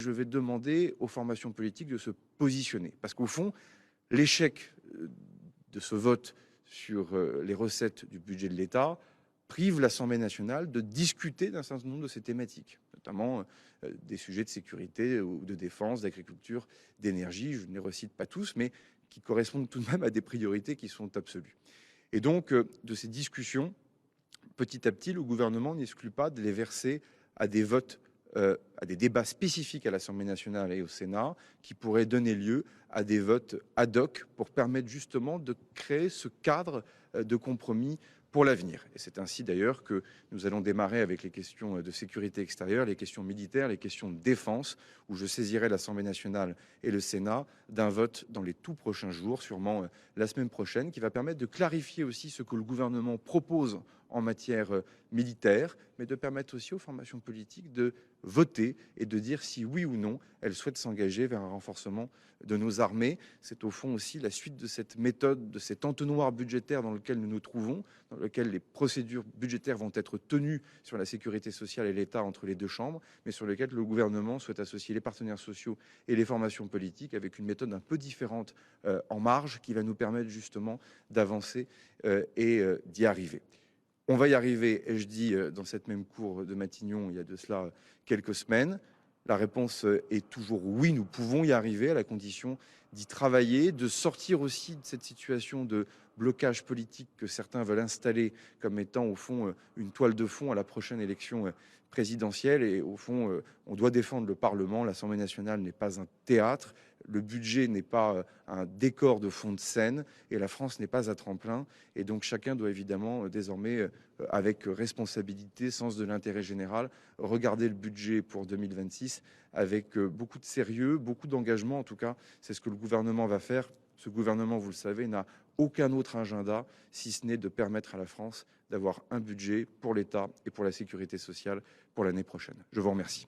Je vais demander aux formations politiques de se positionner. Parce qu'au fond, l'échec de ce vote sur les recettes du budget de l'État prive l'Assemblée nationale de discuter d'un certain nombre de ces thématiques, notamment des sujets de sécurité ou de défense, d'agriculture, d'énergie. Je ne les recite pas tous, mais qui correspondent tout de même à des priorités qui sont absolues. Et donc, de ces discussions, petit à petit, le gouvernement n'exclut pas de les verser à des votes, à des débats spécifiques à l'Assemblée nationale et au Sénat, qui pourraient donner lieu à des votes ad hoc pour permettre justement de créer ce cadre de compromis pour l'avenir. Et c'est ainsi d'ailleurs que nous allons démarrer avec les questions de sécurité extérieure, les questions militaires, les questions de défense, où je saisirai l'Assemblée nationale et le Sénat d'un vote dans les tout prochains jours, sûrement la semaine prochaine, qui va permettre de clarifier aussi ce que le gouvernement propose en matière militaire, mais de permettre aussi aux formations politiques de voter et de dire si oui ou non elles souhaitent s'engager vers un renforcement de nos armées. C'est au fond aussi la suite de cette méthode, de cet entonnoir budgétaire dans lequel nous nous trouvons, dans lequel les procédures budgétaires vont être tenues sur la sécurité sociale et l'État entre les deux chambres, mais sur lequel le gouvernement souhaite associer les partenaires sociaux et les formations politiques avec une méthode un peu différente en marge qui va nous permettre justement d'avancer et d'y arriver. On va y arriver, ai-je dit dans cette même cour de Matignon il y a de cela quelques semaines. La réponse est toujours oui, nous pouvons y arriver à la condition d'y travailler, de sortir aussi de cette situation de blocage politique que certains veulent installer comme étant au fond une toile de fond à la prochaine élection présidentielle. Et au fond, on doit défendre le Parlement. L'Assemblée nationale n'est pas un théâtre. Le budget n'est pas un décor de fond de scène et la France n'est pas à tremplin. Et donc chacun doit évidemment désormais, avec responsabilité, sens de l'intérêt général, regarder le budget pour 2026 avec beaucoup de sérieux, beaucoup d'engagement. En tout cas, c'est ce que le gouvernement va faire. Ce gouvernement, vous le savez, n'a aucun autre agenda, si ce n'est de permettre à la France d'avoir un budget pour l'État et pour la sécurité sociale pour l'année prochaine. Je vous remercie.